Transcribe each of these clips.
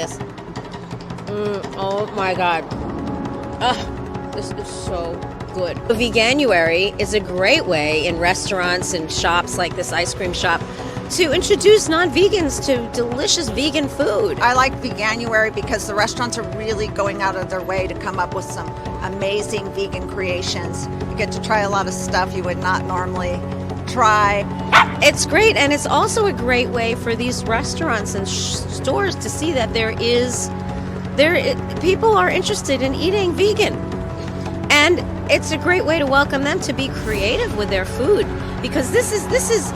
this. Oh my God. This is so good. Veganuary is a great way in restaurants and shops like this ice cream shop to introduce non-vegans to delicious vegan food. I like Veganuary because the restaurants are really going out of their way to come up with some amazing vegan creations. You get to try a lot of stuff you would not normally try. It's great, and it's also a great way for these restaurants and stores to see that people are interested in eating vegan. And it's a great way to welcome them to be creative with their food, because this is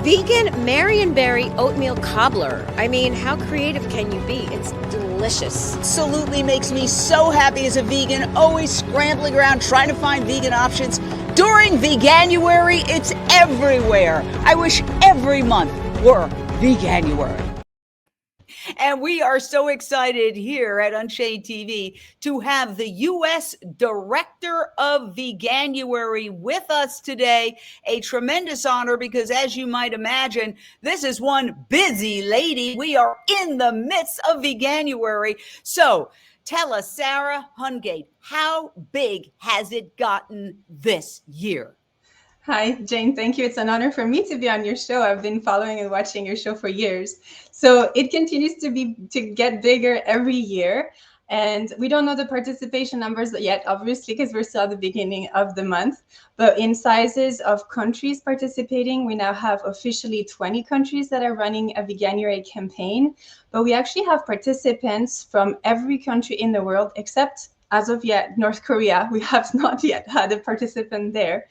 vegan Marionberry oatmeal cobbler. I mean, how creative can you be? It's delicious. Absolutely makes me so happy as a vegan, always scrambling around trying to find vegan options. During Veganuary, it's everywhere. I wish every month were Veganuary. And we are so excited here at Unchained TV to have the U.S. Director of Veganuary with us today. A tremendous honor because, as you might imagine, this is one busy lady. We are in the midst of Veganuary. So tell us, Sandra Hungate, how big has it gotten this year? Hi, Jane. Thank you. It's an honor for me to be on your show. I've been following and watching your show for years. So it continues to get bigger every year. And we don't know the participation numbers yet, obviously, because we're still at the beginning of the month. But in sizes of countries participating, we now have officially 20 countries that are running a Veganuary campaign. But we actually have participants from every country in the world, except, as of yet, North Korea. We have not yet had a participant there.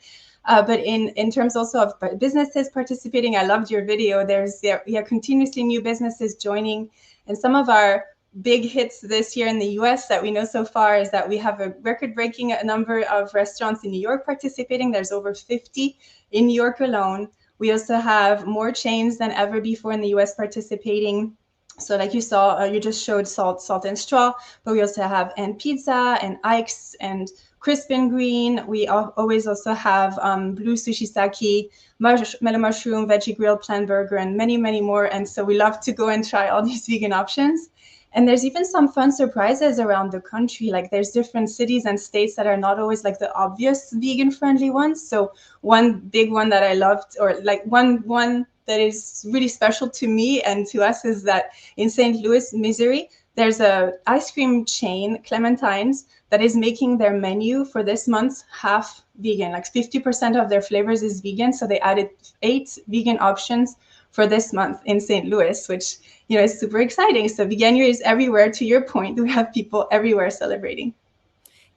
But in terms also of businesses participating, I loved your video. We have continuously new businesses joining. And some of our big hits this year in the US that we know so far is that we have a record-breaking number of restaurants in New York participating. There's over 50 in New York alone. We also have more chains than ever before in the US participating. So like you saw, you just showed Salt and Straw, but we also have And Pizza and Ike's and Crisp and Green. We always also have Blue Sushi Sake, Mellow Mushroom, Veggie Grill, Plant Burger, and many, many more. And so we love to go and try all these vegan options. And there's even some fun surprises around the country. Like there's different cities and states that are not always like the obvious vegan friendly ones. So one big one that I loved, or like one that is really special to me and to us, is that in St. Louis, Missouri, there's a ice cream chain, Clementine's, that is making their menu for this month half vegan. Like 50% of their flavors is vegan. So they added 8 vegan options for this month in St. Louis, which, is super exciting. So Veganuary is everywhere. To your point, we have people everywhere celebrating.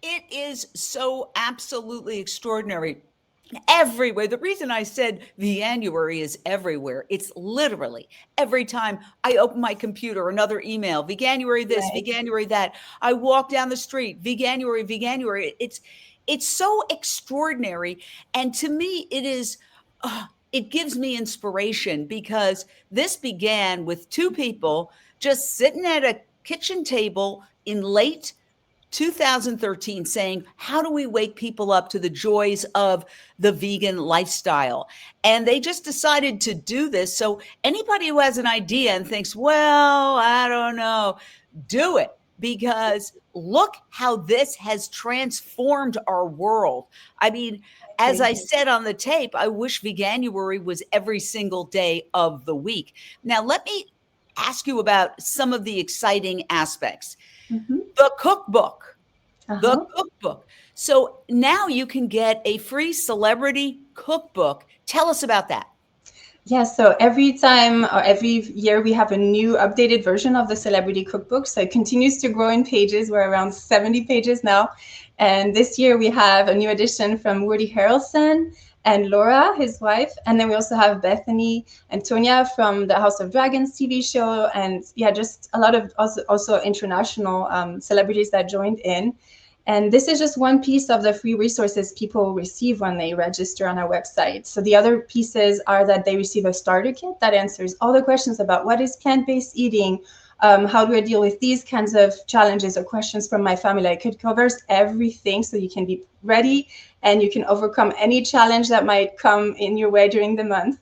It is so absolutely extraordinary. Everywhere. The reason I said Veganuary is everywhere, it's literally every time I open my computer, another email, Veganuary this, right. Veganuary that. I walk down the street, Veganuary. It's so extraordinary. And to me, it gives me inspiration, because this began with 2 people just sitting at a kitchen table in late 2013 saying, how do we wake people up to the joys of the vegan lifestyle? And they just decided to do this. So anybody who has an idea and thinks, well, I don't know, do it, because look how this has transformed our world. I mean, as I said on the tape, I wish Veganuary was every single day of the week. Now, let me ask you about some of the exciting aspects. Mm-hmm. The cookbook. The cookbook. So now you can get a free celebrity cookbook. Tell us about that. Yeah, so every time or every year we have a new updated version of the celebrity cookbook. So it continues to grow in pages. We're around 70 pages now. And this year we have a new edition from Woody Harrelson and Laura, his wife. And then we also have Bethany and Tonya from the House of Dragons TV show. And yeah, just a lot of also international celebrities that joined in. And this is just one piece of the free resources people receive when they register on our website. So the other pieces are that they receive a starter kit that answers all the questions about what is plant-based eating, how do I deal with these kinds of challenges or questions from my family. Like, it covers everything, so you can be ready and you can overcome any challenge that might come in your way during the month.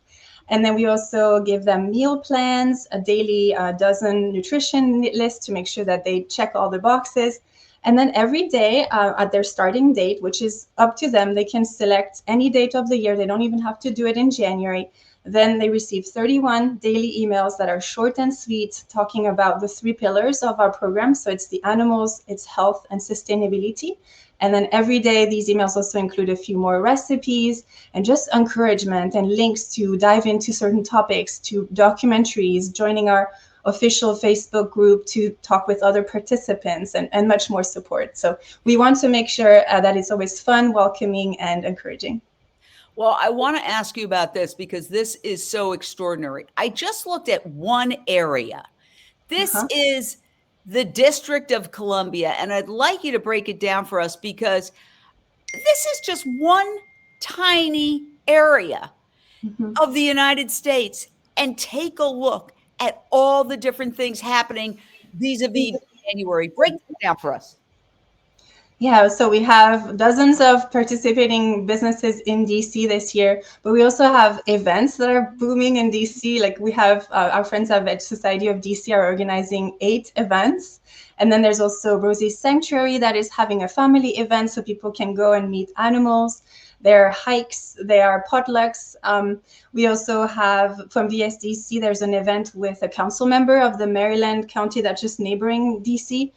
And then we also give them meal plans, a daily dozen nutrition list to make sure that they check all the boxes. And then every day at their starting date, which is up to them, they can select any date of the year. They don't even have to do it in January. Then they receive 31 daily emails that are short and sweet, talking about the 3 pillars of our program. So it's the animals, it's health, and sustainability. And then every day, these emails also include a few more recipes and just encouragement and links to dive into certain topics, to documentaries, joining our official Facebook group to talk with other participants, and much more support. So we want to make sure that it's always fun, welcoming, and encouraging. Well, I want to ask you about this because this is so extraordinary. I just looked at one area. This is the District of Columbia, and I'd like you to break it down for us because this is just one tiny area of the United States. And take a look at all the different things happening vis-a-vis January. Break it down for us. Yeah, so we have dozens of participating businesses in DC this year, but we also have events that are booming in DC. Like we have our friends at Veg Society of DC are organizing 8 events. And then there's also Rosie's Sanctuary that is having a family event so people can go and meet animals. There are hikes, there are potlucks. We also have from VSDC, there's an event with a council member of the Maryland county that's just neighboring DC,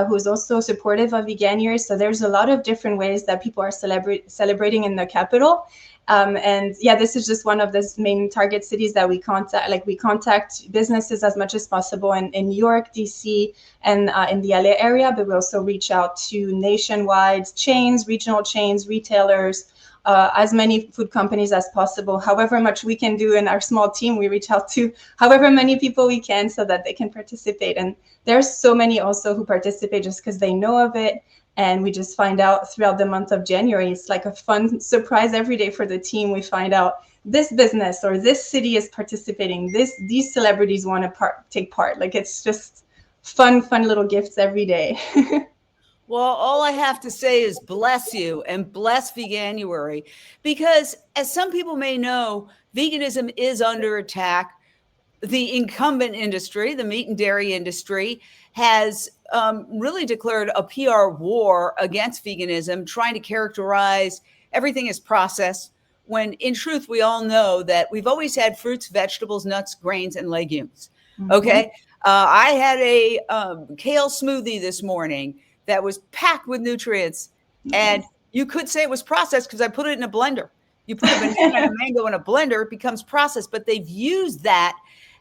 who is also supportive of Veganuary. So there's a lot of different ways that people are celebrating in the capital. And yeah, this is just one of the main target cities that we contact. Like we contact businesses as much as possible in New York, DC, and in the LA area, but we also reach out to nationwide chains, regional chains, retailers, as many food companies as possible. However much we can do in our small team, we reach out to however many people we can so that they can participate. And there's so many also who participate just because they know of it. And we just find out throughout the month of January, it's like a fun surprise every day for the team. We find out this business or this city is participating. These celebrities want to take part. Like it's just fun little gifts every day. Well, all I have to say is bless you and bless Veganuary, because as some people may know, veganism is under attack. The incumbent industry, the meat and dairy industry, has really declared a PR war against veganism, trying to characterize everything as processed, when in truth, we all know that we've always had fruits, vegetables, nuts, grains, and legumes. Okay. I had a kale smoothie this morning that was packed with nutrients, and you could say it was processed because I put it in a blender. You put a banana and a mango in a blender, it becomes processed, but they've used that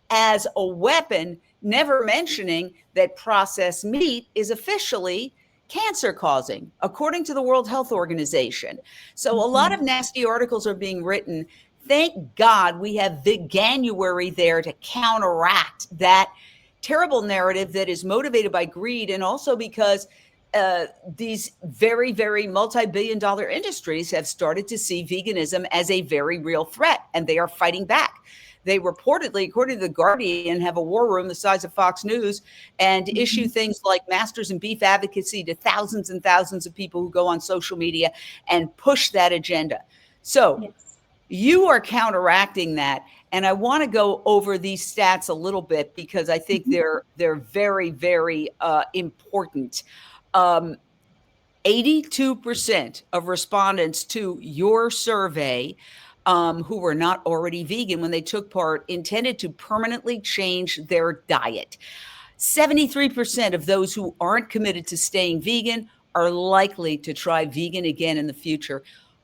as a weapon, never mentioning that processed meat is officially cancer causing, according to the World Health Organization. So a lot of nasty articles are being written. Thank God we have Veganuary there to counteract that terrible narrative that is motivated by greed, and also because these very, very multi-billion-dollar industries have started to see veganism as a very real threat, and they are fighting back. They reportedly, according to The Guardian, have a war room the size of Fox News and issue things like masters in beef advocacy to thousands and thousands of people who go on social media and push that agenda. So you are counteracting that. And I want to go over these stats a little bit because I think they're very, very important. 82% of respondents to your survey who were not already vegan when they took part intended to permanently change their diet. 73% of those who aren't committed to staying vegan are likely to try vegan again in the future.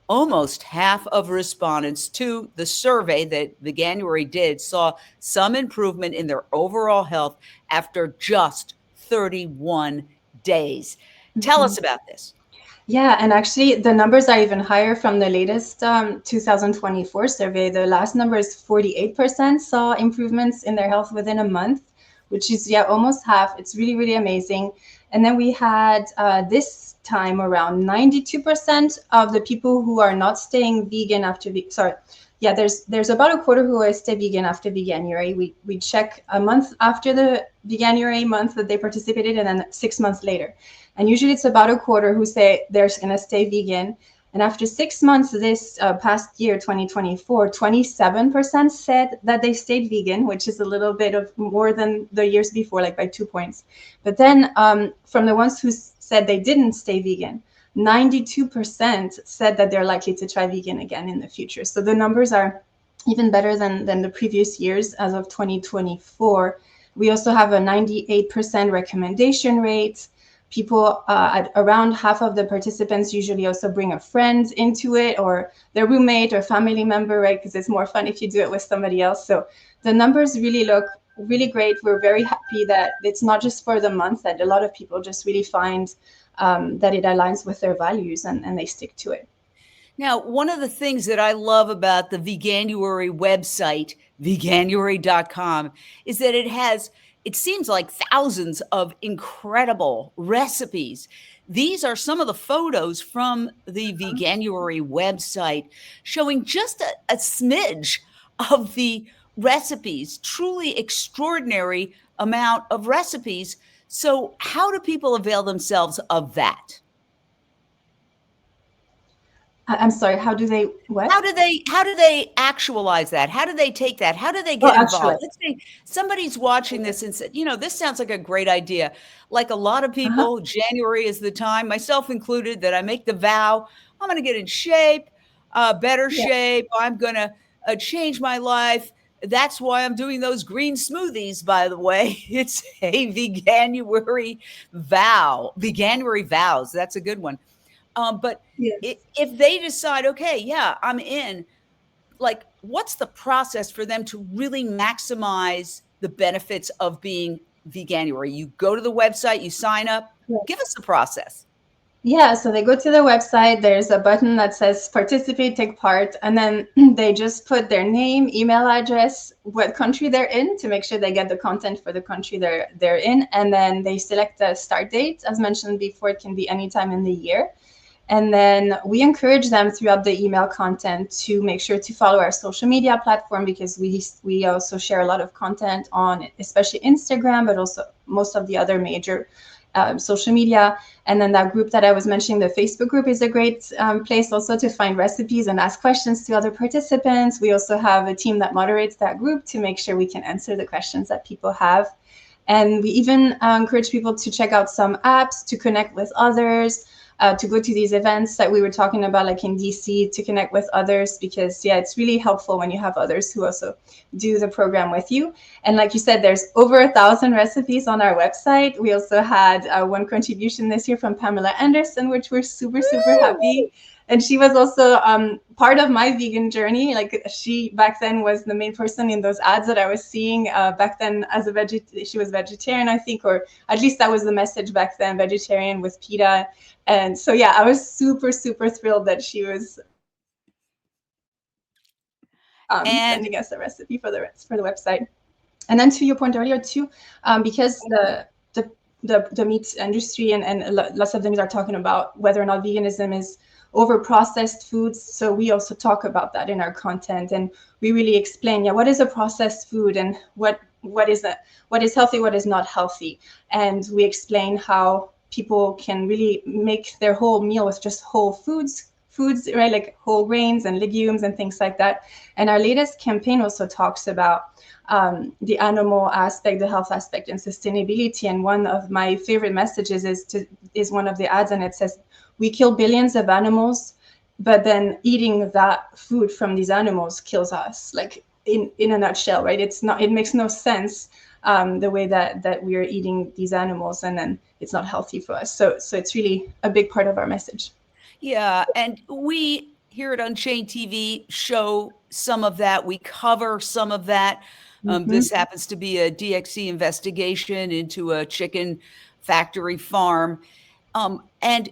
Almost half of respondents to the survey that Veganuary did saw some improvement in their overall health after just 31 days. Tell us about this. Yeah, and actually the numbers are even higher from the latest 2024 survey. The last number is 48% saw improvements in their health within a month, which is almost half. It's really, really amazing. And then we had this time around 92% of the people who are not staying vegan after there's about a quarter who will stay vegan after Veganuary. We check a month after the Veganuary month that they participated, and then 6 months later. And usually it's about a quarter who say they're going to stay vegan. And after 6 months, this past year, 2024, 27% said that they stayed vegan, which is a little bit of more than the years before, like by 2 points. But then from the ones who said they didn't stay vegan, 92% said that they're likely to try vegan again in the future. So the numbers are even better than the previous years as of 2024. We also have a 98% recommendation rate. People, at around half of the participants usually also bring a friend into it, or their roommate or family member, right? Because it's more fun if you do it with somebody else. So the numbers really look really great. We're very happy that it's not just for the month, that a lot of people just really find that it aligns with their values and they stick to it. Now, one of the things that I love about the Veganuary website, veganuary.com, is that it seems like thousands of incredible recipes. These are some of the photos from the Veganuary website showing just a smidge of the recipes, truly extraordinary amount of recipes. So, how do people avail themselves of that? I'm sorry, how do they what? How do they actualize that? How do they take that? How do they Oh, get actually. involved? Let's say somebody's watching this and said, this sounds like a great idea. Like a lot of people, January is the time, myself included, that I make the vow, I'm going to get in shape, better Yeah. shape. I'm going to change my life. That's why I'm doing those green smoothies, by the way. It's a Veganuary vow, Veganuary vows. That's a good one. But Yes. if they decide, okay, yeah, I'm in, like, what's the process for them to really maximize the benefits of being Veganuary? You go to the website, you sign up. Yes. Give us the process. Yeah, so they go to the website, there's a button that says participate, take part, and then they just put their name, email address, what country they're in to make sure they get the content for the country they're in, and then they select the start date. As mentioned before, it can be any time in the year. And then we encourage them throughout the email content to make sure to follow our social media platform, because we also share a lot of content on especially Instagram, but also most of the other major social media. And then that group that I was mentioning, the Facebook group, is a great place also to find recipes and ask questions to other participants. We also have a team that moderates that group to make sure we can answer the questions that people have. And we even encourage people to check out some apps to connect with others, to go to these events that we were talking about, like in DC, to connect with others, because it's really helpful when you have others who also do the program with you. And like you said, there's over 1,000 recipes on our website. We also had one contribution this year from Pamela Anderson, which we're super happy. And she was also part of my vegan journey. Like, she back then was the main person in those ads that I was seeing back then. As she was vegetarian, I think, or at least that was the message back then, vegetarian with PETA. And so, I was super thrilled that she was sending us a recipe for the website. And then to your point earlier too, because the meat industry and lots of things are talking about whether or not veganism is over processed foods. So we also talk about that in our content, and we really explain, what is a processed food and what is healthy, what is not healthy. And we explain how people can really make their whole meal with just whole foods, right? Like whole grains and legumes and things like that. And our latest campaign also talks about the animal aspect, the health aspect, and sustainability. And one of my favorite messages is one of the ads, and it says, we kill billions of animals, but then eating that food from these animals kills us. Like, in a nutshell, right? It makes no sense the way that we are eating these animals, and then it's not healthy for us. So it's really a big part of our message. Yeah, and we here at Unchained TV show some of that. We cover some of that. This happens to be a DXC investigation into a chicken factory farm. And,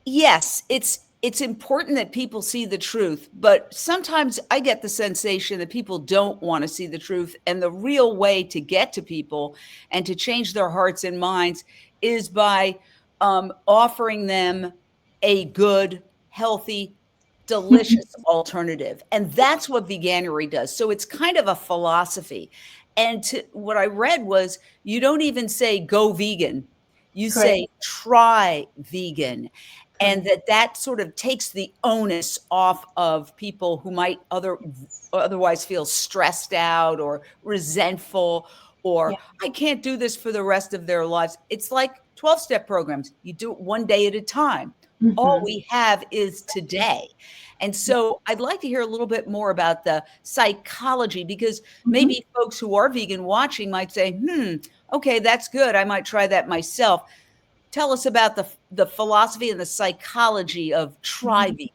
yes, it's important that people see the truth, but sometimes I get the sensation that people don't want to see the truth. And the real way to get to people and to change their hearts and minds is by offering them a good, healthy, delicious alternative. And that's what Veganuary does. So it's kind of a philosophy. And what I read was, you don't even say go vegan. You Correct. say, try vegan. And that sort of takes the onus off of people who might otherwise feel stressed out or resentful, or Yeah. I can't do this for the rest of their lives. It's like 12-step programs. You do it one day at a time. All we have is today. And so I'd like to hear a little bit more about the psychology, because maybe folks who are vegan watching might say, okay, that's good. I might try that myself. Tell us about the philosophy and the psychology of try vegan.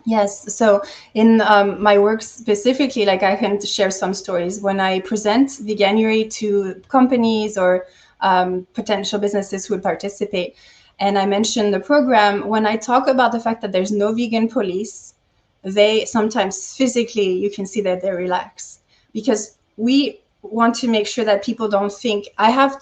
Yes. So in my work specifically, like I can share some stories. When I present Veganuary to companies or potential businesses who would participate, and I mention the program, when I talk about the fact that there's no vegan police, they sometimes physically, you can see that they relax, because we want to make sure that people don't think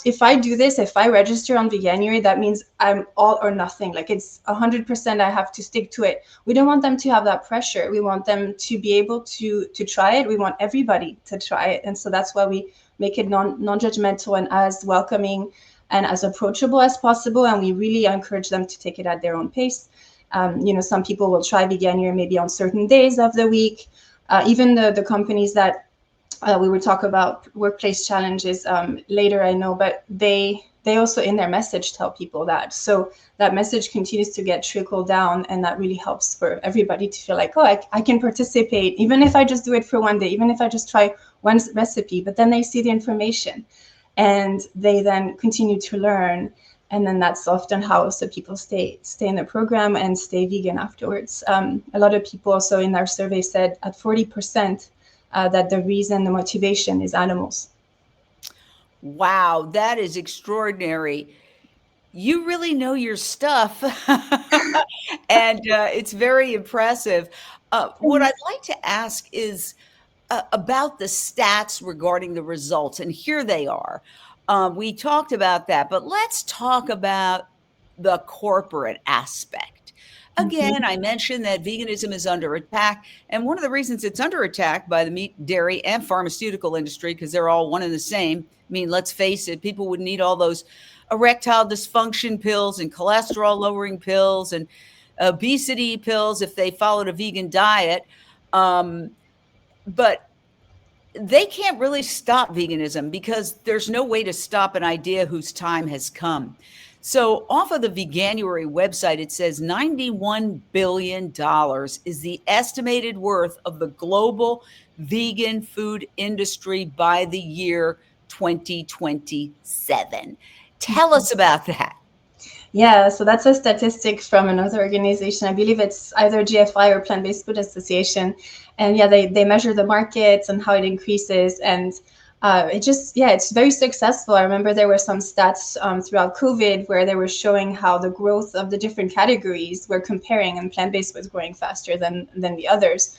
if I do this, if I register on Veganuary, that means I'm all or nothing. Like it's 100%, I have to stick to it. We don't want them to have that pressure. We want them to be able to try it. We want everybody to try it. And so that's why we make it non-judgmental and as welcoming and as approachable as possible. And we really encourage them to take it at their own pace. Some people will try Veganuary maybe on certain days of the week. Even the companies that we will talk about workplace challenges later, I know, but they also in their message tell people that. So that message continues to get trickled down, and that really helps for everybody to feel like, oh, I can participate, even if I just do it for one day, even if I just try one recipe, but then they see the information and they then continue to learn. And then that's often how also people stay in the program and stay vegan afterwards. A lot of people also in our survey said at 40%, that the reason, the motivation is animals. Wow, that is extraordinary. You really know your stuff. And it's very impressive. What I'd like to ask is about the stats regarding the results. And here they are. We talked about that, but let's talk about the corporate aspect. Again, I mentioned that veganism is under attack. And one of the reasons it's under attack by the meat, dairy, and pharmaceutical industry, because they're all one and the same. I mean, let's face it, people would need all those erectile dysfunction pills and cholesterol lowering pills and obesity pills if they followed a vegan diet. But they can't really stop veganism because there's no way to stop an idea whose time has come. So off of the Veganuary website, it says $91 billion is the estimated worth of the global vegan food industry by the year 2027. Tell us about that. Yeah, so that's a statistic from another organization. I believe it's either GFI or Plant-Based Food Association. And yeah, they measure the markets and how it increases. And it's very successful. I remember there were some stats throughout COVID where they were showing how the growth of the different categories were comparing, and plant-based was growing faster than the others.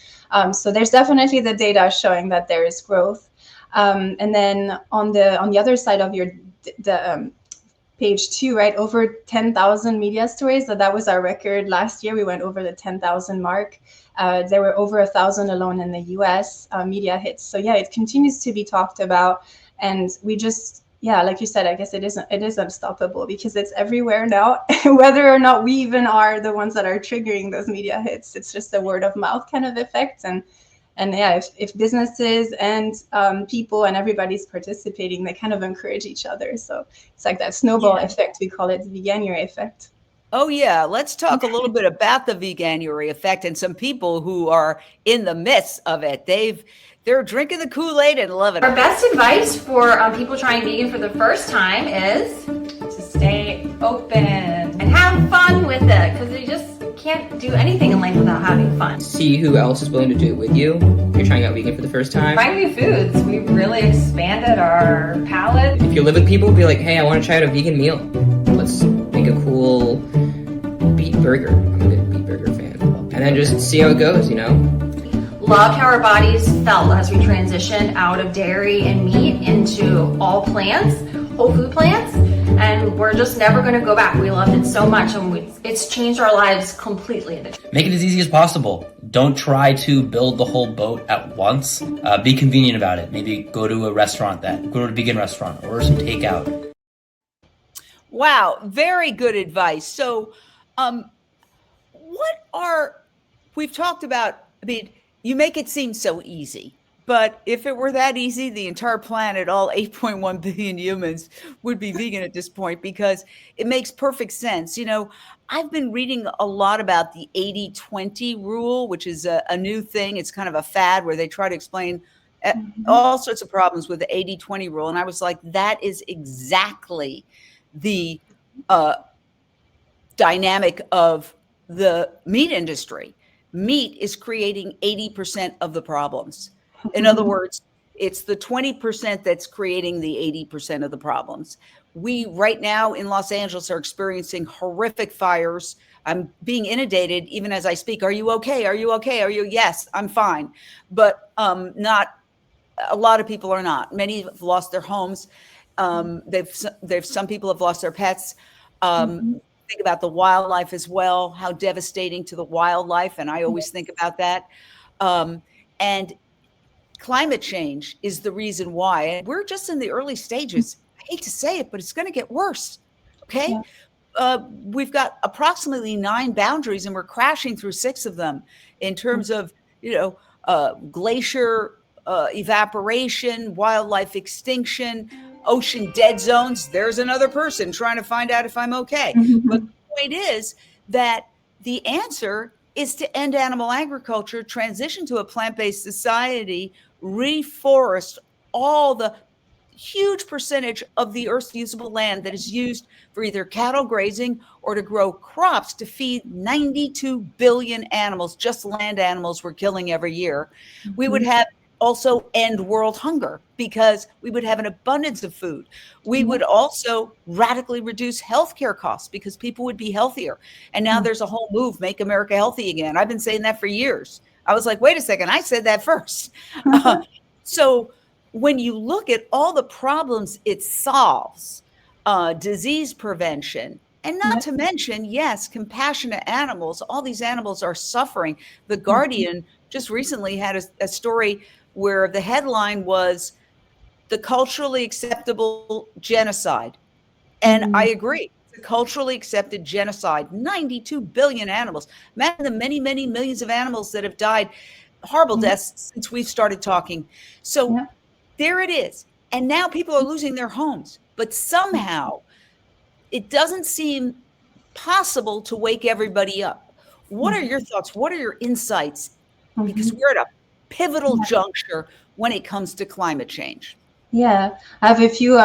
So there's definitely the data showing that there is growth. And then on the other side of the page 2, right, over 10,000 media stories. So that was our record last year. We went over the 10,000 mark. There were over 1,000 alone in the US media hits. So yeah, it continues to be talked about, and we just, like you said, I guess it is unstoppable because it's everywhere now. Whether or not we even are the ones that are triggering those media hits, it's just a word of mouth kind of effect. And yeah, if businesses and people and everybody's participating, they kind of encourage each other. So it's like that snowball effect. We call it the Veganuary effect. Oh, yeah. Let's talk a little bit about the Veganuary effect and some people who are in the midst of it. They're drinking the Kool-Aid and loving it. Our best advice for people trying vegan for the first time is to stay open and have fun with it, because you just can't do anything in life without having fun. See who else is willing to do it with you. If you're trying out vegan for the first time. Trying new foods. We've really expanded our palate. If you live with people, be like, hey, I want to try out a vegan meal. Let's make a cool beet burger. I'm a big beet burger fan. And then just see how it goes, Love how our bodies felt as we transitioned out of dairy and meat into all plants, whole food plants, and we're just never going to go back. We loved it so much, and it's changed our lives completely. Make it as easy as possible. Don't try to build the whole boat at once. Be convenient about it. Maybe go to a vegan restaurant, order some takeout. Wow, very good advice. So, we've talked about, I mean, you make it seem so easy, but if it were that easy, the entire planet, all 8.1 billion humans would be vegan at this point because it makes perfect sense. I've been reading a lot about the 80-20 rule, which is a new thing. It's kind of a fad where they try to explain all sorts of problems with the 80-20 rule. And I was like, that is exactly the dynamic of the meat industry. Meat is creating 80% of the problems. In other words, it's the 20% that's creating the 80% of the problems. We right now in Los Angeles are experiencing horrific fires. I'm being inundated even as I speak. Are you okay? Are you okay? Are you? Yes, I'm fine. But not a lot of people are not. Many have lost their homes. Some people have lost their pets. Think about the wildlife as well, how devastating to the wildlife. And I always think about that. And climate change is the reason why. And we're just in the early stages. I hate to say it, but it's going to get worse. Okay. We've got approximately 9 boundaries and we're crashing through 6 of them in terms of, glacier evaporation, wildlife extinction, ocean dead zones. There's another person trying to find out if I'm okay. But the point is that the answer is to end animal agriculture, transition to a plant-based society, reforest all the huge percentage of the Earth's usable land that is used for either cattle grazing or to grow crops to feed 92 billion animals, just land animals we're killing every year. We would have also end world hunger because we would have an abundance of food. We would also radically reduce healthcare costs because people would be healthier. And now there's a whole move, make America healthy again. I've been saying that for years. I was like, wait a second, I said that first. So when you look at all the problems it solves, disease prevention, and not to mention, yes, compassionate animals, all these animals are suffering. The Guardian just recently had a story where the headline was the culturally acceptable genocide. And I agree. The culturally accepted genocide, 92 billion animals. Imagine the many, many millions of animals that have died, horrible deaths since we've started talking. So there it is. And now people are losing their homes. But somehow it doesn't seem possible to wake everybody up. What are your thoughts? What are your insights? Because we're at a pivotal juncture when it comes to climate change. Yeah, I have a few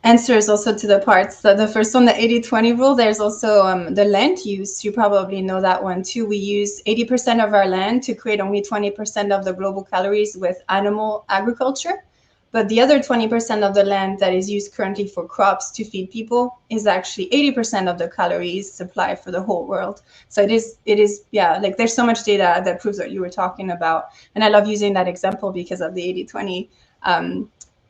answers also to the parts. So the first one, the 80-20 rule, there's also the land use. You probably know that one too. We use 80% of our land to create only 20% of the global calories with animal agriculture. But the other 20% of the land that is used currently for crops to feed people is actually 80% of the calories supply for the whole world. So it is, yeah, like there's so much data that proves what you were talking about. And I love using that example because of the 80-20.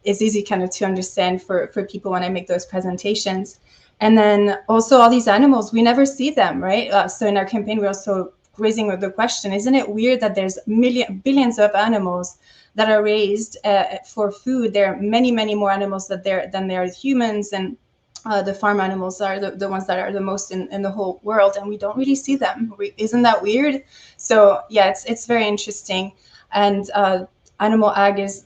It's easy kind of to understand for people when I make those presentations. And then also all these animals, we never see them, right? So in our campaign, we're also raising the question, isn't it weird that there's billions of animals that are raised for food? There are many, many more animals than there are humans, and the farm animals are the ones that are the most in the whole world, and we don't really see them. Isn't that weird? So yeah, it's very interesting. And animal ag is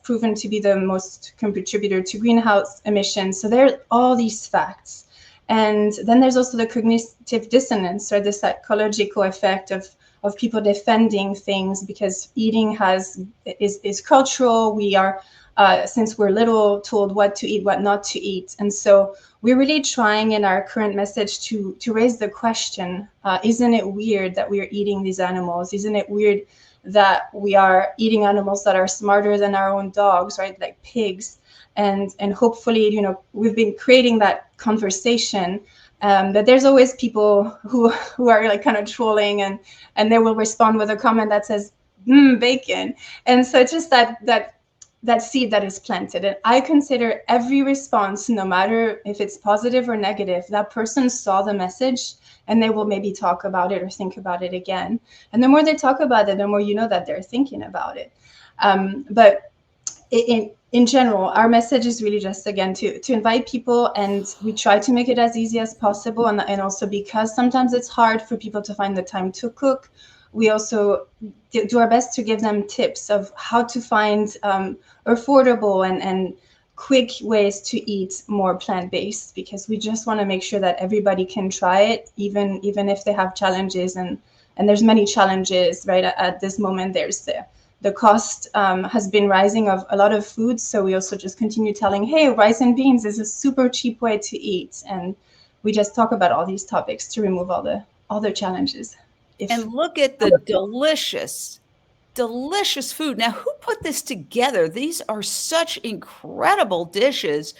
proven to be the most contributor to greenhouse emissions. So there are all these facts. And then there's also the cognitive dissonance, or the psychological effect of people defending things because eating is cultural. We are, since we're little, told what to eat, what not to eat. And so we're really trying in our current message to raise the question, isn't it weird that we're eating these animals? Isn't it weird that we are eating animals that are smarter than our own dogs, right? Like pigs. And hopefully, we've been creating that conversation. But there's always people who are like kind of trolling, and they will respond with a comment that says, bacon. And so it's just that seed that is planted. And I consider every response, no matter if it's positive or negative, that person saw the message and they will maybe talk about it or think about it again. And the more they talk about it, the more you know that they're thinking about it. But in general, our message is really just, again, to invite people, and we try to make it as easy as possible. And also, because sometimes it's hard for people to find the time to cook, we also do our best to give them tips of how to find affordable and quick ways to eat more plant-based, because we just want to make sure that everybody can try it, even if they have challenges. And there's many challenges, right? At this moment, there's the cost has been rising of a lot of foods. So we also just continue telling, hey, rice and beans is a super cheap way to eat. And we just talk about all these topics to remove all the challenges. And look at the delicious food. Now, who put this together? These are such incredible dishes.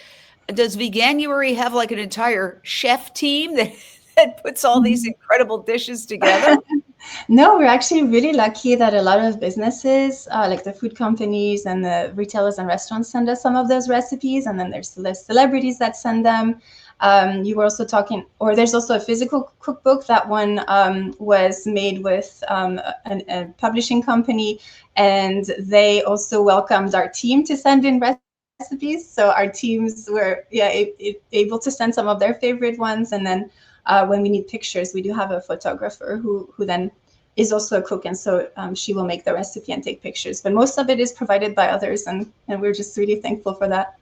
Does Veganuary have like an entire chef team that puts all these incredible dishes together? No, we're actually really lucky that a lot of businesses, like the food companies and the retailers and restaurants, send us some of those recipes. And then there's the celebrities that send them. You were also talking, or there's also a physical cookbook. That one was made with a publishing company, and they also welcomed our team to send in recipes. So our teams were able to send some of their favorite ones. And then when we need pictures, we do have a photographer who then is also a cook, and so she will make the recipe and take pictures. But most of it is provided by others, and we're just really thankful for that.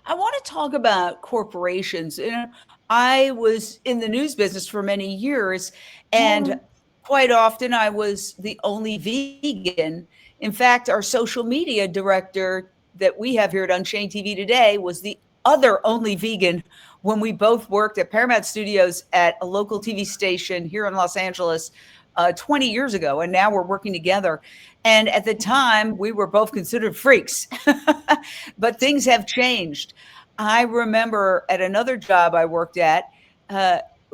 I want to talk about corporations. You know, I was in the news business for many years, and quite often I was the only vegan. In fact, our social media director that we have here at Unchained TV today was the other only vegan when we both worked at Paramount Studios at a local TV station here in Los Angeles 20 years ago. And now we're working together. And at the time, we were both considered freaks, but things have changed. I remember at another job I worked at,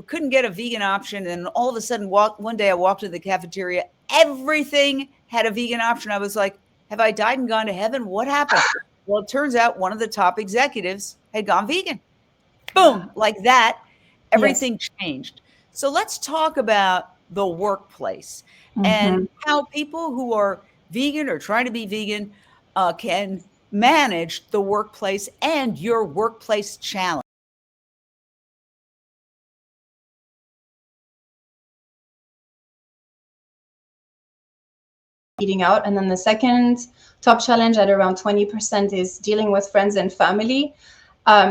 couldn't get a vegan option. And all of a sudden, one day I walked to the cafeteria, everything had a vegan option. I was like, have I died and gone to heaven? What happened? Well, it turns out one of the top executives had gone vegan. Boom, like that, everything changed. So let's talk about the workplace and how people who are vegan or trying to be vegan can manage the workplace and your workplace challenge. Eating out. And then the second top challenge at around 20% is dealing with friends and family.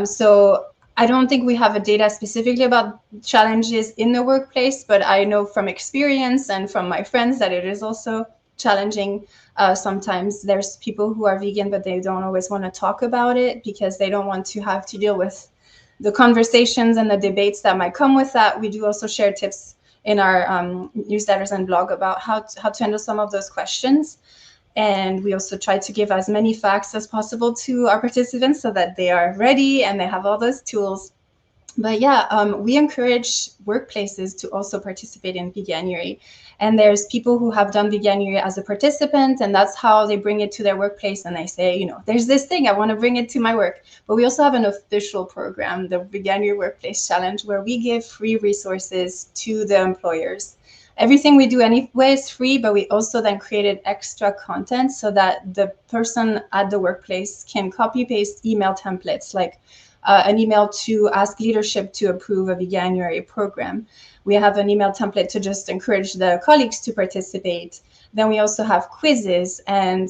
So I don't think we have a data specifically about challenges in the workplace, but I know from experience and from my friends that it is also challenging. Sometimes there's people who are vegan, but they don't always want to talk about it because they don't want to have to deal with the conversations and the debates that might come with that. We do also share tips in our newsletters and blog about how to handle some of those questions. And we also try to give as many facts as possible to our participants so that they are ready and they have all those tools. But we encourage workplaces to also participate in Veganuary. And there's people who have done Veganuary as a participant, and that's how they bring it to their workplace. And they say, there's this thing, I want to bring it to my work. But we also have an official program, the Veganuary Workplace Challenge, where we give free resources to the employers. Everything we do anyway is free, but we also then created extra content so that the person at the workplace can copy paste email templates, like an email to ask leadership to approve a Veganuary program. We have an email template to just encourage the colleagues to participate. Then we also have quizzes and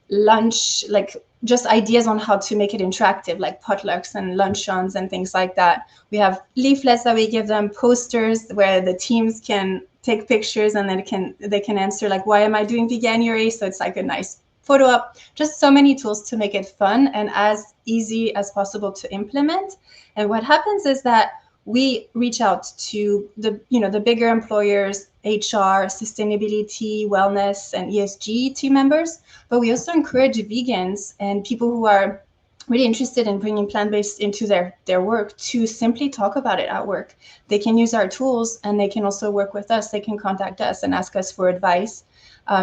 lunch, like just ideas on how to make it interactive, like potlucks and luncheons and things like that. We have leaflets that we give them, posters where the teams can take pictures, and then they can answer like, why am I doing Veganuary? So it's like a nice photo op. Just so many tools to make it fun and as easy as possible to implement. And what happens is that we reach out to the bigger employers, HR, sustainability, wellness, and ESG team members, but we also encourage vegans and people who are really interested in bringing plant-based into their work to simply talk about it at work. They can use our tools, and they can also work with us. They can contact us and ask us for advice.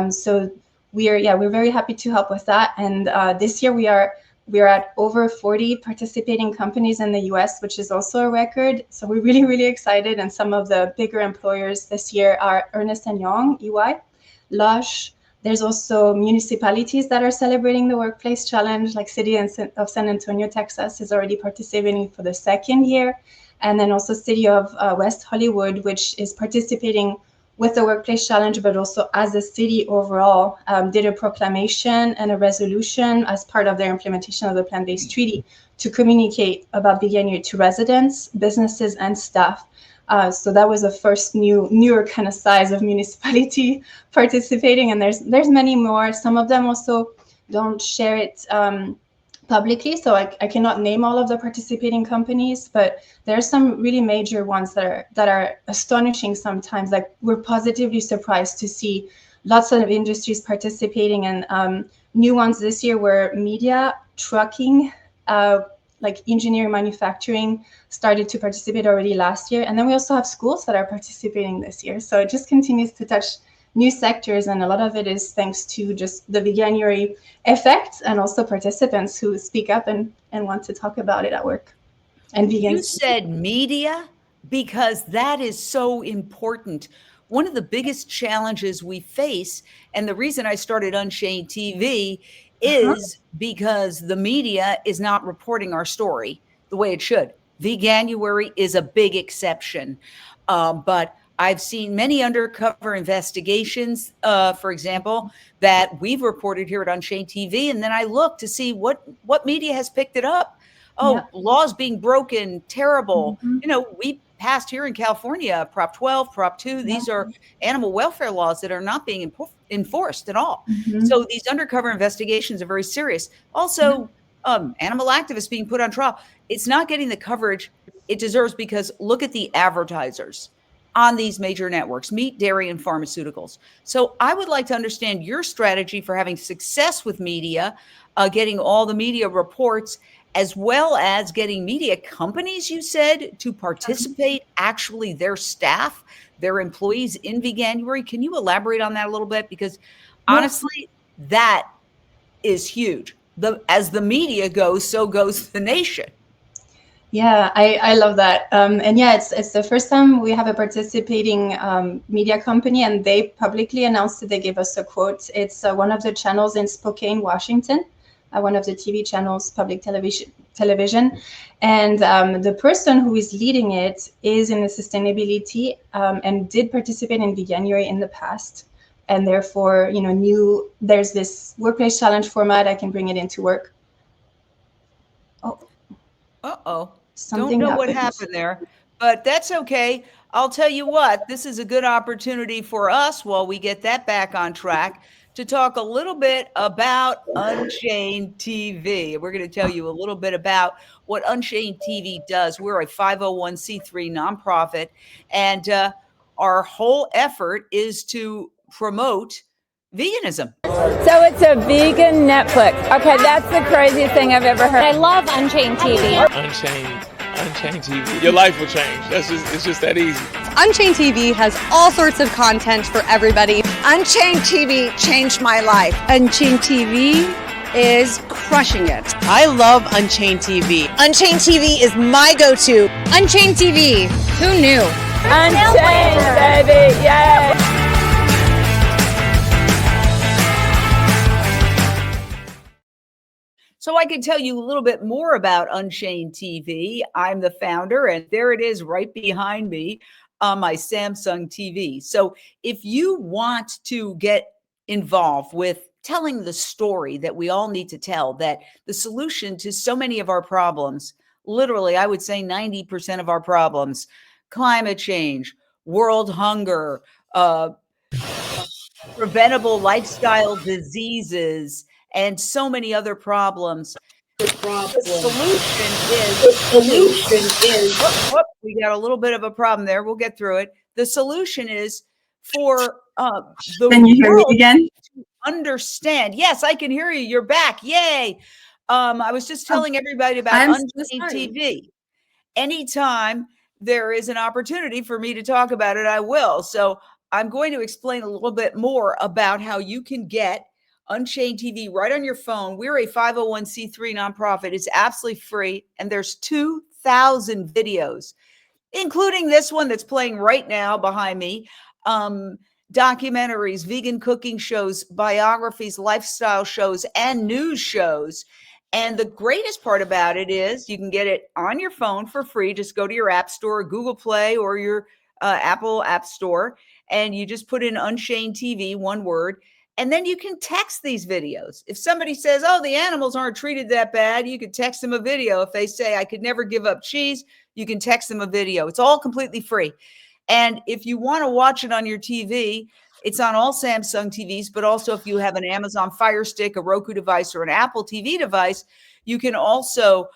So we're very happy to help with that. And this year we are at over 40 participating companies in the US, which is also a record. So we're really, really excited. And some of the bigger employers this year are Ernst & Young, EY, Lush, There's also municipalities that are celebrating the Workplace Challenge, like City of San Antonio, Texas is already participating for the second year. And then also City of West Hollywood, which is participating with the Workplace Challenge, but also as a city overall, did a proclamation and a resolution as part of their implementation of the Plant-Based Treaty to communicate about Veganuary to residents, businesses, and staff. So that was the first newer kind of size of municipality participating, and there's many more. Some of them also don't share it publicly, so I cannot name all of the participating companies, but there are some really major ones that are astonishing sometimes. Like, we're positively surprised to see lots of industries participating, and new ones this year were media, trucking, like engineering, manufacturing started to participate already last year. And then we also have schools that are participating this year. So it just continues to touch new sectors. And a lot of it is thanks to just the Veganuary effect, and also participants who speak up and want to talk about it at work. And vegans. You said media, because that is so important. One of the biggest challenges we face, and the reason I started Unchained TV, is because the media is not reporting our story the way it should. Veganuary is a big exception. But I've seen many undercover investigations, for example, that we've reported here at Unchained TV. And then I look to see what media has picked it up. Oh, yeah. Laws being broken, terrible. You know, we passed here in California, Prop 12, Prop 2. These are animal welfare laws that are not being enforced at all. So these undercover investigations are very serious. Also, animal activists being put on trial. It's not getting the coverage it deserves, because look at the advertisers on these major networks: meat, dairy, and pharmaceuticals. So I would like to understand your strategy for having success with media, getting all the media reports, as well as getting media companies, you said, to participate, actually their staff, their employees in Veganuary. Can you elaborate on that a little bit? Because honestly, that is huge. As the media goes, so goes the nation. Yeah, I love that. And yeah, it's the first time we have a participating media company, and they publicly announced it. They gave us a quote. It's one of the channels in Spokane, Washington, one of the TV channels, public television. And the person who is leading it is in the sustainability and did participate in Veganuary in the past. And therefore, you know, there's this workplace challenge format. I can bring it into work. Uh-oh. Don't know what happened there, but that's okay. I'll tell you what, this is a good opportunity for us, while we get that back on track, to talk a little bit about Unchained TV. We're going to tell you a little bit about what Unchained TV does. We're a 501c3 nonprofit, and our whole effort is to promote veganism. So it's a vegan Netflix. Okay, that's the craziest thing I've ever heard. I love Unchained TV. Unchained TV. Your life will change. It's just that easy. Unchained TV has all sorts of content for everybody. Unchained TV changed my life. Unchained TV is crushing it. I love Unchained TV. Unchained TV is my go-to. Unchained TV. Who knew? Unchained, baby. Yay! So I can tell you a little bit more about Unchained TV. I'm the founder, and there it is right behind me on my Samsung TV. So if you want to get involved with telling the story that we all need to tell, that the solution to so many of our problems, literally, I would say 90% of our problems, climate change, world hunger, preventable lifestyle diseases, and so many other problems. The solution is, we got a little bit of a problem there. We'll get through it. The solution is for the Can you hear me world again? to understand. Yes, I can hear you. You're back. Yay. I was just telling everybody about Unchained TV. Anytime there is an opportunity for me to talk about it, I will. So I'm going to explain a little bit more about how you can get Unchained TV right on your phone. We're a 501c3 nonprofit. It's absolutely free, and there's 2,000 videos, including this one that's playing right now behind me, documentaries, vegan cooking shows, biographies, lifestyle shows, and news shows. And the greatest part about it is you can get it on your phone for free. Just go to your App Store, Google Play, or your Apple App Store, and you just put in Unchained TV, one word, and then you can text these videos. If somebody says, oh, the animals aren't treated that bad, you could text them a video. If they say, I could never give up cheese, you can text them a video. It's all completely free. And if you want to watch it on your TV, it's on all Samsung TVs, but also if you have an Amazon Fire Stick, a Roku device, or an Apple TV device, you can also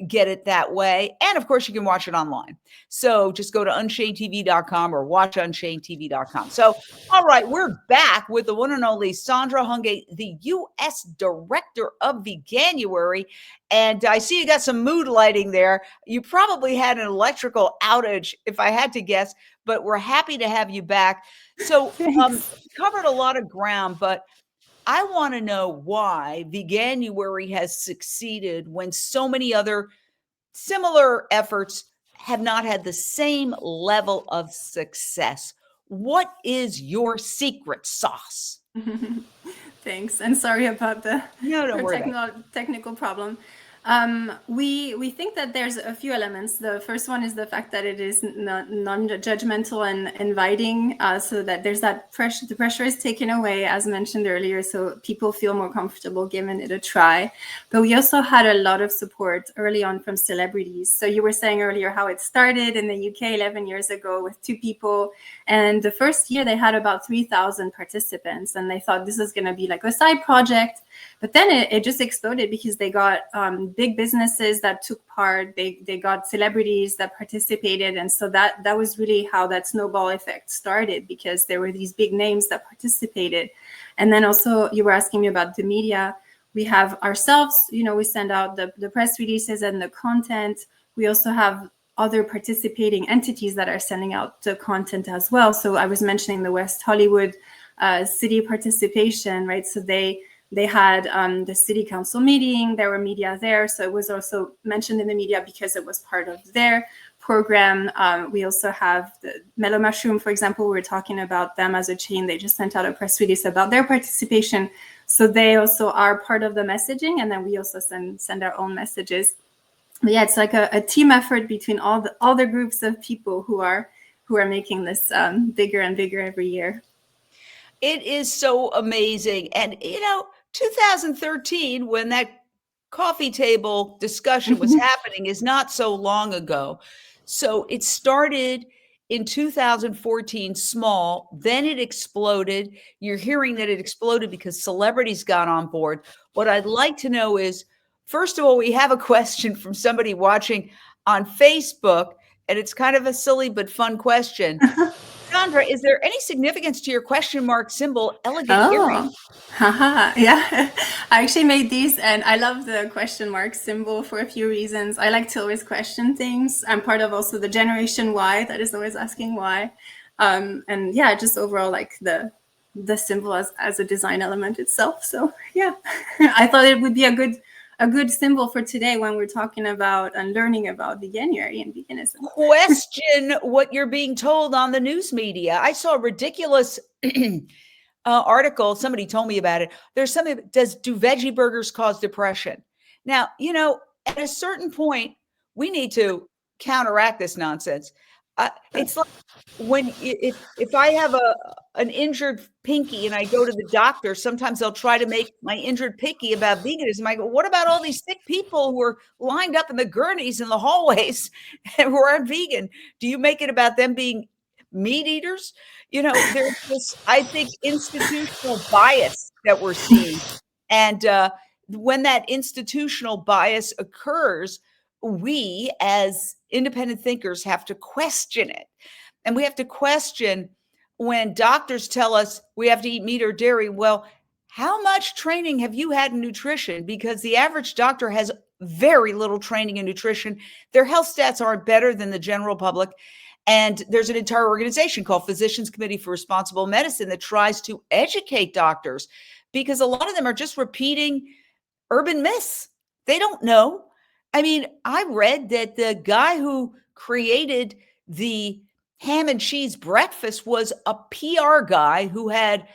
get it that way. And of course, you can watch it online. So just go to unchainedtv.com or watch unchainedtv.com. So, all right, we're back with the one and only Sandra Hungate, the U.S. Director of Veganuary. And I see you got some mood lighting there. You probably had an electrical outage, if I had to guess, but we're happy to have you back. So covered a lot of ground, but I want to know why Veganuary has succeeded when so many other similar efforts have not had the same level of success. What is your secret sauce? Thanks, and sorry about the technical problem. We think that there's a few elements. The first one is the fact that it is non-judgmental and inviting, so that there's that pressure. The pressure is taken away, as mentioned earlier, so people feel more comfortable giving it a try. But we also had a lot of support early on from celebrities. So you were saying earlier how it started in the UK 11 years ago with 2 people, and the first year they had about 3,000 participants, and they thought this is going to be like a side project. But then it just exploded because they got big businesses that took part. They got celebrities that participated. And so that was really how that snowball effect started, because there were these big names that participated. And then also you were asking me about the media. We have ourselves, we send out the press releases and the content. We also have other participating entities that are sending out the content as well. So I was mentioning the West Hollywood city participation, right? So they had the city council meeting. There were media there. So it was also mentioned in the media because it was part of their program. We also have the Mellow Mushroom, for example. We were talking about them as a chain. They just sent out a press release about their participation. So they also are part of the messaging. And then we also send our own messages. But yeah, it's like a team effort between all the groups of people who are making this bigger and bigger every year. It is so amazing. And, 2013, when that coffee table discussion was happening, is not so long ago. So it started in 2014 small, then it exploded. You're hearing that it exploded because celebrities got on board. What I'd like to know is, first of all, we have a question from somebody watching on Facebook, and it's kind of a silly but fun question. Sandra, is there any significance to your question mark symbol, elegant earring? Yeah, I actually made these, and I love the question mark symbol for a few reasons. I like to always question things. I'm part of also the Generation Y that is always asking why. And yeah, just overall like the symbol as a design element itself. So yeah, I thought it would be a good symbol for today when we're talking about and learning about Veganuary and veganism. Question what you're being told on the news media. I saw a ridiculous article. Somebody told me about it. There's something, do veggie burgers cause depression? Now, at a certain point, we need to counteract this nonsense. It's like when if I have an injured pinky and I go to the doctor, sometimes they'll try to make my injured pinky about veganism. I go, what about all these sick people who are lined up in the gurneys in the hallways and who aren't vegan? Do you make it about them being meat eaters? There's this, I think, institutional bias that we're seeing. And when that institutional bias occurs, we as independent thinkers have to question it. And we have to question when doctors tell us we have to eat meat or dairy. Well, how much training have you had in nutrition? Because the average doctor has very little training in nutrition. Their health stats aren't better than the general public. And there's an entire organization called Physicians Committee for Responsible Medicine that tries to educate doctors, because a lot of them are just repeating urban myths. They don't know. I mean, I read that the guy who created the ham and cheese breakfast was a PR guy who had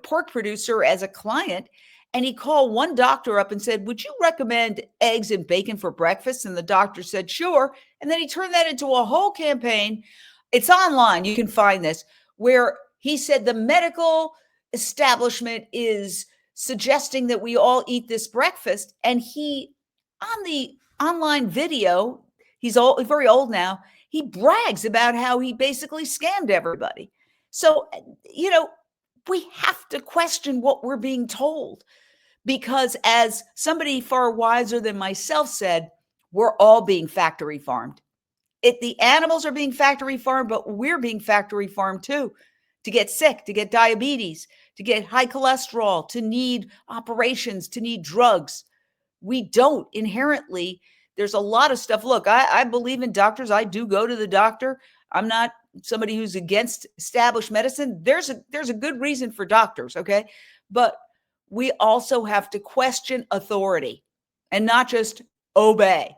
pork producer as a client. And he called one doctor up and said, would you recommend eggs and bacon for breakfast? And the doctor said, sure. And then he turned that into a whole campaign. It's online. You can find this, where he said the medical establishment is suggesting that we all eat this breakfast. And he, on the online video, he's very old now, he brags about how he basically scammed everybody. So, we have to question what we're being told, because as somebody far wiser than myself said, we're all being factory farmed. The animals are being factory farmed, but we're being factory farmed too, to get sick, to get diabetes, to get high cholesterol, to need operations, to need drugs. We don't inherently. There's a lot of stuff. Look, I believe in doctors. I do go to the doctor. I'm not somebody who's against established medicine. There's a good reason for doctors, okay? But we also have to question authority and not just obey.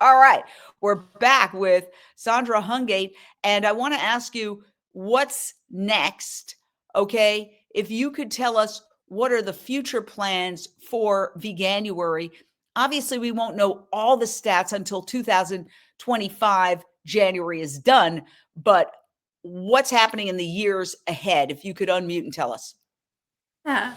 All right, we're back with Sandra Hungate, and I want to ask you, what's next, okay? If you could tell us, what are the future plans for Veganuary? Obviously, we won't know all the stats until 2025 January is done, but what's happening in the years ahead? If you could unmute and tell us. Yeah.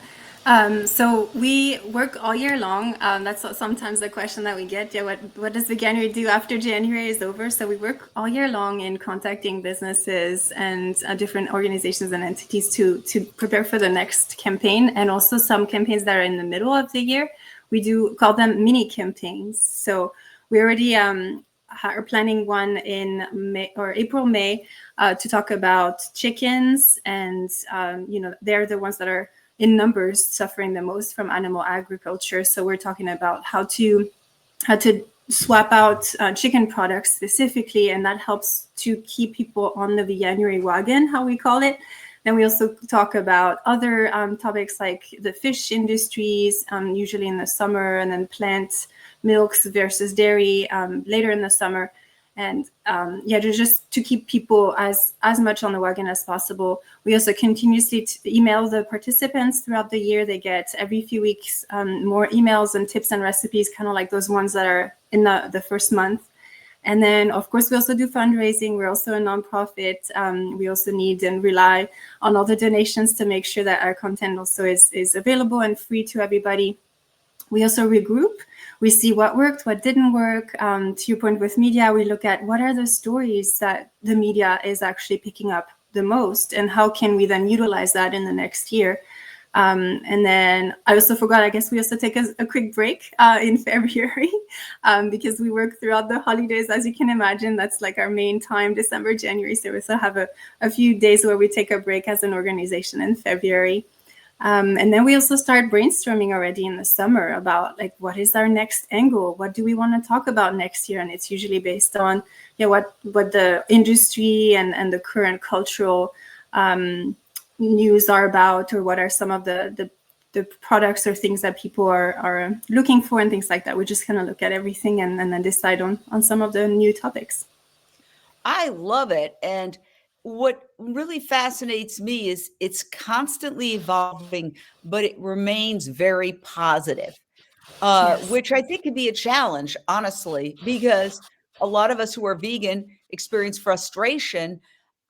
So we work all year long. That's sometimes the question that we get. Yeah, what does Veganuary do after January is over? So we work all year long in contacting businesses and different organizations and entities to prepare for the next campaign, and also some campaigns that are in the middle of the year. We do call them mini campaigns. So we already are planning one in April, May, to talk about chickens, and they're the ones that are in numbers suffering the most from animal agriculture. So we're talking about how to swap out chicken products specifically, and that helps to keep people on the Veganuary wagon, how we call it. Then we also talk about other topics like the fish industries, usually in the summer, and then plant milks versus dairy later in the summer. And just to keep people as much on the wagon as possible. We also continuously email the participants throughout the year. They get every few weeks more emails and tips and recipes, kind of like those ones that are in the first month. And then, of course, we also do fundraising. We're also a nonprofit. We also need and rely on all the donations to make sure that our content also is available and free to everybody. We also regroup. We see what worked, what didn't work. To your point with media, we look at what are the stories that the media is actually picking up the most, and how can we then utilize that in the next year. And then I also forgot, I guess we also take a quick break in February because we work throughout the holidays. As you can imagine, that's like our main time, December, January. So we also have a few days where we take a break as an organization in February. And then we also start brainstorming already in the summer about like, what is our next angle? What do we want to talk about next year? And it's usually based on what the industry and the current cultural news are about, or what are some of the products or things that people are looking for and things like that. We just kind of look at everything and then decide on some of the new topics. I love it. And what really fascinates me is it's constantly evolving, but it remains very positive, Yes. which I think could be a challenge, honestly, because a lot of us who are vegan experience frustration.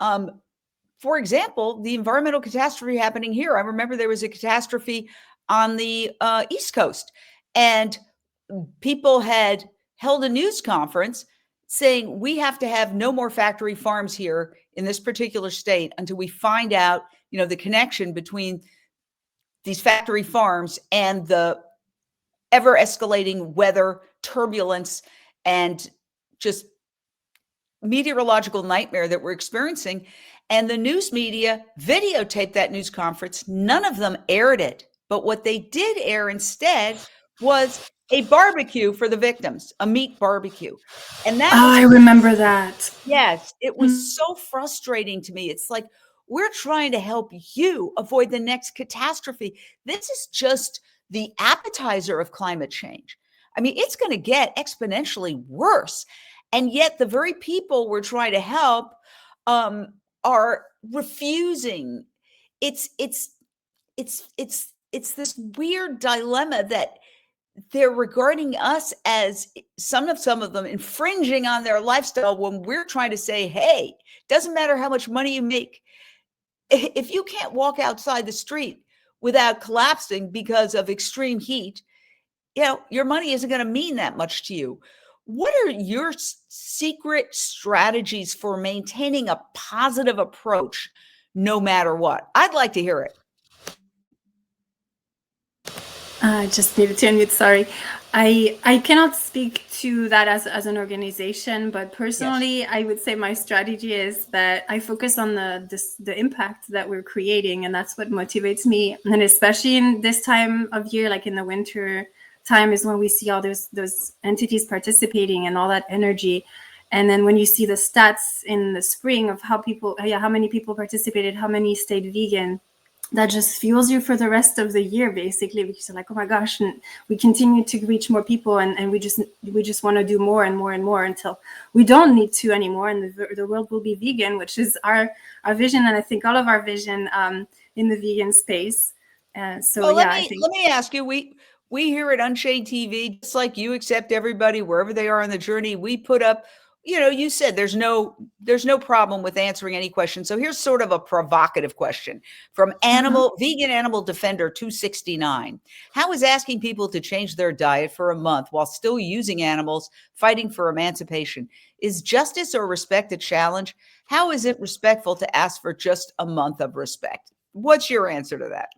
For example, the environmental catastrophe happening here. I remember there was a catastrophe on the East Coast, and people had held a news conference saying we have to have no more factory farms here in this particular state until we find out, the connection between these factory farms and the ever escalating weather turbulence and just meteorological nightmare that we're experiencing. And the news media videotaped that news conference. None of them aired it, but what they did air instead was a barbecue for the victims, a meat barbecue. And that I remember that. Yes, it was so frustrating to me. It's like, we're trying to help you avoid the next catastrophe. This is just the appetizer of climate change. I mean, it's going to get exponentially worse. And yet the very people we're trying to help are refusing. It's this weird dilemma that they're regarding us as some of them infringing on their lifestyle when we're trying to say, hey, doesn't matter how much money you make. If you can't walk outside the street without collapsing because of extreme heat, your money isn't going to mean that much to you. What are your secret strategies for maintaining a positive approach no matter what? I'd like to hear it. I just needed to unmute, sorry. I cannot speak to that as an organization, but personally, yes. I would say my strategy is that I focus on the impact that we're creating, and that's what motivates me. And especially in this time of year, like in the winter time, is when we see all those entities participating and all that energy. And then when you see the stats in the spring of how many people participated, how many stayed vegan, that just fuels you for the rest of the year, basically, because you're like, oh my gosh, and we continue to reach more people, and we just want to do more and more and more until we don't need to anymore, and the world will be vegan, which is our vision, and I think all of our vision in the vegan space. Let me ask you, we here at Unchained TV, just like you accept everybody wherever they are on the journey. We put up, you said there's no problem with answering any question. So here's sort of a provocative question from Vegan Animal Defender 269. How is asking people to change their diet for a month while still using animals fighting for emancipation? Is justice or respect a challenge? How is it respectful to ask for just a month of respect? What's your answer to that?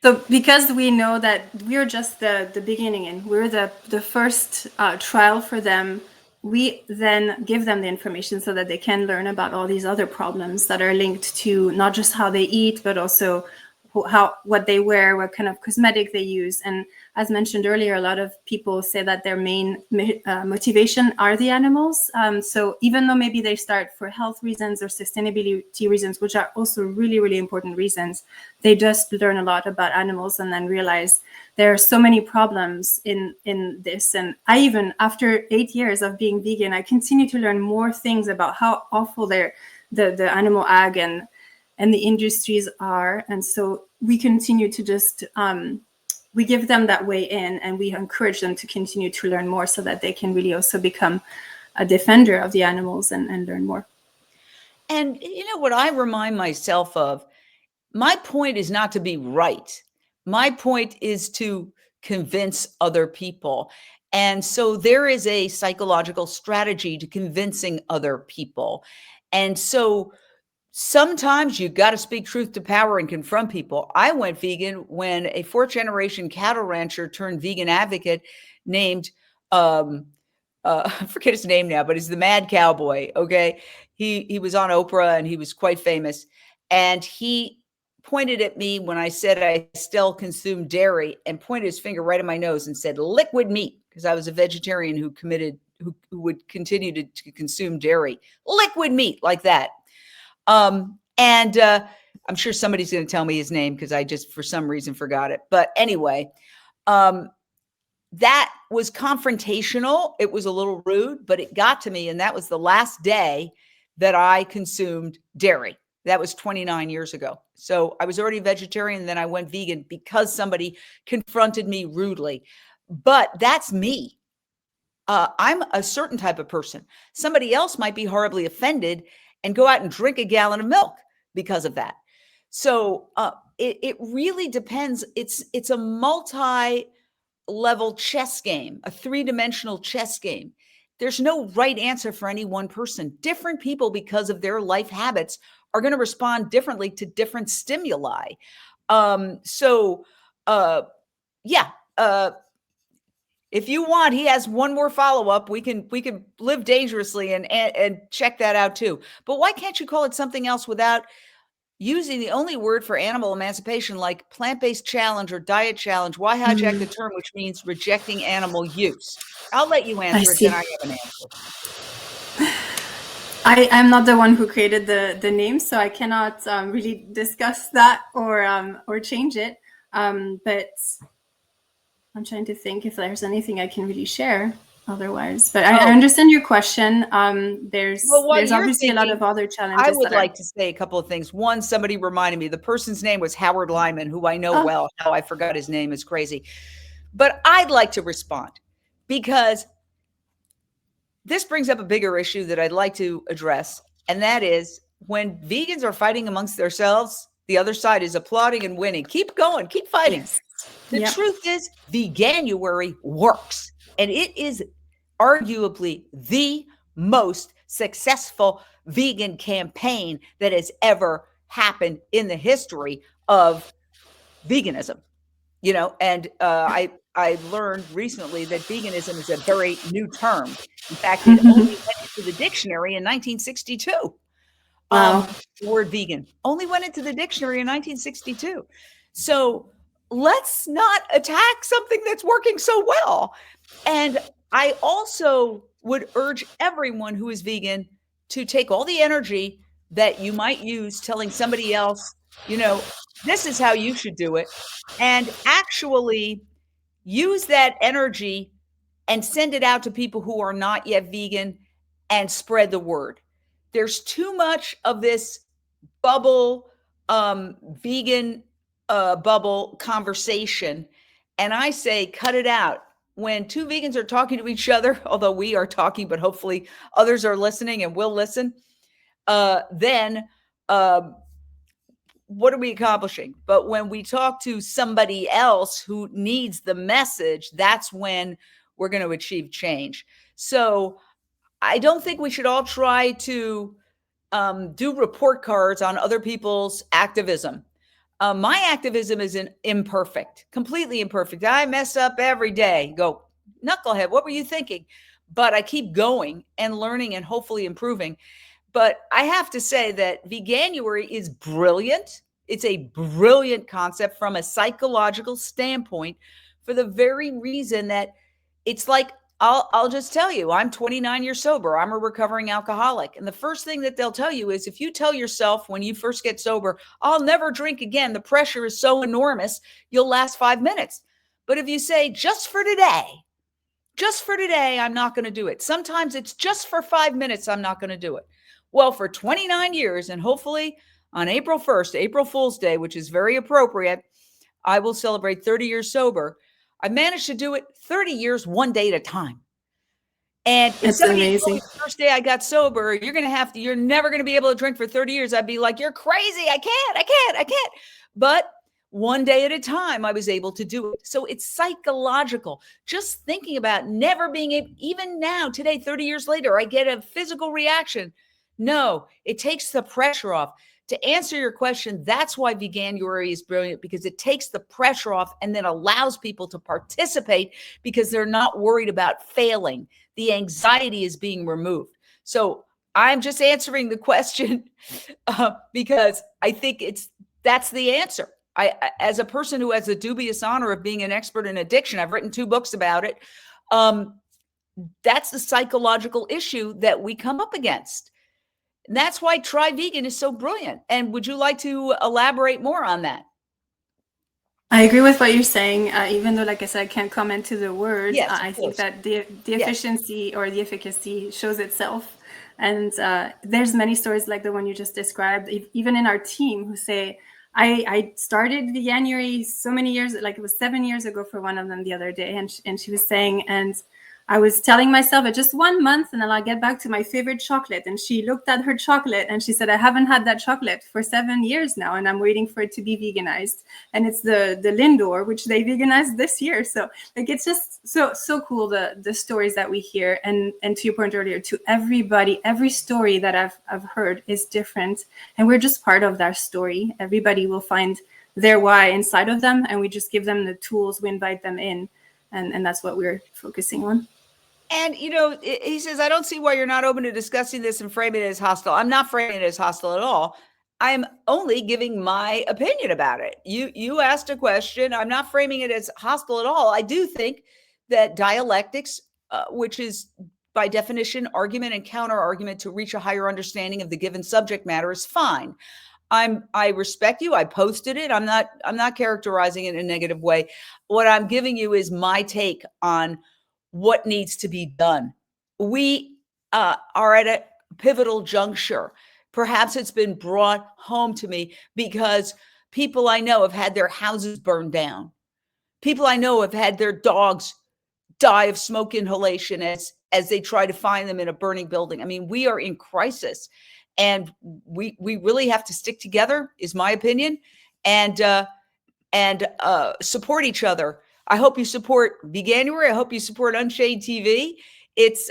So because we know that we're just the beginning and we're the first trial for them, we then give them the information so that they can learn about all these other problems that are linked to not just how they eat, but also what they wear, what kind of cosmetic they use. And as mentioned earlier, a lot of people say that their main motivation are the animals. So even though maybe they start for health reasons or sustainability reasons, which are also really, really important reasons, they just learn a lot about animals and then realize there are so many problems in this. And I even, after 8 years of being vegan, I continue to learn more things about how awful the animal ag and the industries are. And so we continue to just, we give them that way in, and we encourage them to continue to learn more so that they can really also become a defender of the animals and learn more. And what I remind myself of, my point is not to be right. My point is to convince other people. And so there is a psychological strategy to convincing other people. And so sometimes you got to speak truth to power and confront people. I went vegan when a 4th generation cattle rancher turned vegan advocate named, I forget his name now, but he's the Mad Cowboy. Okay. He was on Oprah and he was quite famous. And he pointed at me when I said I still consume dairy and pointed his finger right at my nose and said liquid meat, because I was a vegetarian who would continue to consume dairy, liquid meat like that. I'm sure somebody's going to tell me his name because I just, for some reason, forgot it. But anyway, that was confrontational. It was a little rude, but it got to me. And that was the last day that I consumed dairy. That was 29 years ago. So I was already a vegetarian. And then I went vegan because somebody confronted me rudely. But that's me. I'm a certain type of person. Somebody else might be horribly offended and go out and drink a gallon of milk because of that. So it really depends. It's a multi-level chess game, a 3-dimensional chess game. There's no right answer for any one person. Different people, because of their life habits, are going to respond differently to different stimuli. If you want, he has one more follow-up. We can live dangerously and check that out too. But why can't you call it something else without using the only word for animal emancipation, like plant-based challenge or diet challenge? Why hijack the term, which means rejecting animal use? I'll let you answer it, then I have an answer. I'm not the one who created the name, so I cannot really discuss that or change it. But I'm trying to think if there's anything I can really share. otherwise. But I understand your question. There's obviously a lot of other challenges. I would like to say a couple of things. One, somebody reminded me, the person's name was Howard Lyman, who I know well. How I forgot his name is crazy. But I'd like to respond because this brings up a bigger issue that I'd like to address. And that is when vegans are fighting amongst themselves, the other side is applauding and winning. Keep going, keep fighting. Yes. The truth is, Veganuary works. And it is arguably the most successful vegan campaign that has ever happened in the history of veganism. You know, and I learned recently that veganism is a very new term. In fact, it only went into the dictionary in 1962. The word vegan only went into the dictionary in 1962. So let's not attack something that's working so well. And I also would urge everyone who is vegan to take all the energy that you might use telling somebody else, you know, this is how you should do it, and actually use that energy and send it out to people who are not yet vegan and spread the word. There's too much of this bubble, vegan bubble conversation. And I say, cut it out. When two vegans are talking to each other, although we are talking, but hopefully others are listening and will listen, then what are we accomplishing? But when we talk to somebody else who needs the message, that's when we're going to achieve change. So I don't think we should all try to do report cards on other people's activism. My activism is imperfect, completely imperfect. I mess up every day. Go, knucklehead, what were you thinking? But I keep going and learning and hopefully improving. But I have to say that Veganuary is brilliant. It's a brilliant concept from a psychological standpoint for the very reason that it's like, I'll just tell you, I'm 29 years sober. I'm a recovering alcoholic. And the first thing that they'll tell you is if you tell yourself when you first get sober, I'll never drink again, the pressure is so enormous, you'll last 5 minutes. But if you say, just for today, I'm not going to do it. Sometimes it's just for 5 minutes, I'm not going to do it. Well, for 29 years, and hopefully on April 1st, April Fool's Day, which is very appropriate, I will celebrate 30 years sober. I managed to do it 30 years, one day at a time. And if somebody told me the first day I got sober, you're never going to be able to drink for 30 years. I'd be like, you're crazy. I can't. But one day at a time, I was able to do it. So it's psychological. Just thinking about never being able, even now, today, 30 years later, I get a physical reaction. No, it takes the pressure off. To answer your question, that's why Veganuary is brilliant, because it takes the pressure off and then allows people to participate because they're not worried about failing. The anxiety is being removed. So I'm just answering the question because I think that's the answer. I, as a person who has the dubious honor of being an expert in addiction, I've written 2 books about it. That's the psychological issue that we come up against. And that's why Try Vegan is so brilliant. And would you like to elaborate more on that? I agree with what you're saying, even though, like I said, I can't comment to the words. Yes, I think that the efficiency or the efficacy shows itself. And there's many stories like the one you just described, even in our team, who say, I started Veganuary so many years, like it was 7 years ago for one of them the other day. And she was saying, and I was telling myself just 1 month and then I'll get back to my favorite chocolate. And she looked at her chocolate and she said, I haven't had that chocolate for 7 years now. And I'm waiting for it to be veganized. And it's the Lindor, which they veganized this year. So like, it's just so cool, the stories that we hear. And to your point earlier, to everybody, every story that I've heard is different. And we're just part of that story. Everybody will find their why inside of them. And we just give them the tools, we invite them in. And that's what we're focusing on. And, you know, he says, I don't see why you're not open to discussing this and framing it as hostile. I'm not framing it as hostile at all. I'm only giving my opinion about it. You asked a question. I'm not framing it as hostile at all. I do think that dialectics, which is by definition, argument and counter argument to reach a higher understanding of the given subject matter, is fine. I respect you. I posted it. I'm not characterizing it in a negative way. What I'm giving you is my take on what needs to be done. We are at a pivotal juncture. Perhaps it's been brought home to me because people I know have had their houses burned down. People I know have had their dogs die of smoke inhalation as they try to find them in a burning building. I mean, we are in crisis, and we really have to stick together, is my opinion, and support each other. I hope you support Veganuary. I hope you support Unchained TV. It's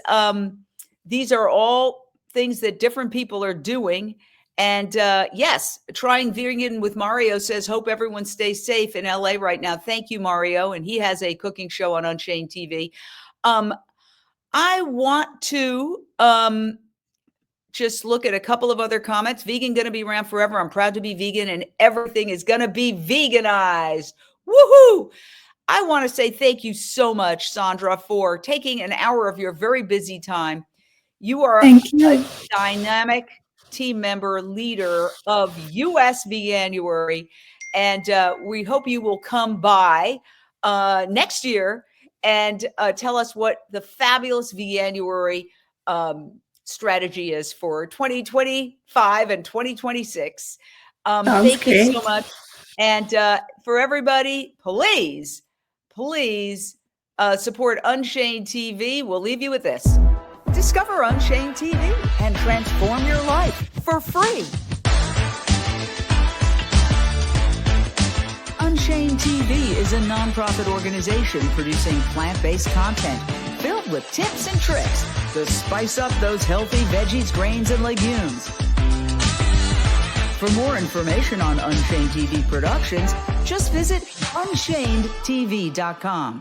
these are all things that different people are doing. And yes, trying vegan with Mario says, hope everyone stays safe in LA right now. Thank you, Mario. And he has a cooking show on Unchained TV. I want to just look at a couple of other comments. Vegan going to be around forever. I'm proud to be vegan, and everything is going to be veganized. Woohoo! I want to say thank you so much, Sandra, for taking an hour of your very busy time. You are a dynamic team member, leader of US Veganuary, and we hope you will come by next year and tell us what the fabulous Veganuary strategy is for 2025 and 2026. Thank you so much. And for everybody, please support Unchained TV. We'll leave you with this. Discover Unchained TV and transform your life for free. Unchained TV is a nonprofit organization producing plant-based content filled with tips and tricks to spice up those healthy veggies, grains, and legumes. For more information on Unchained TV productions, just visit unchainedtv.com.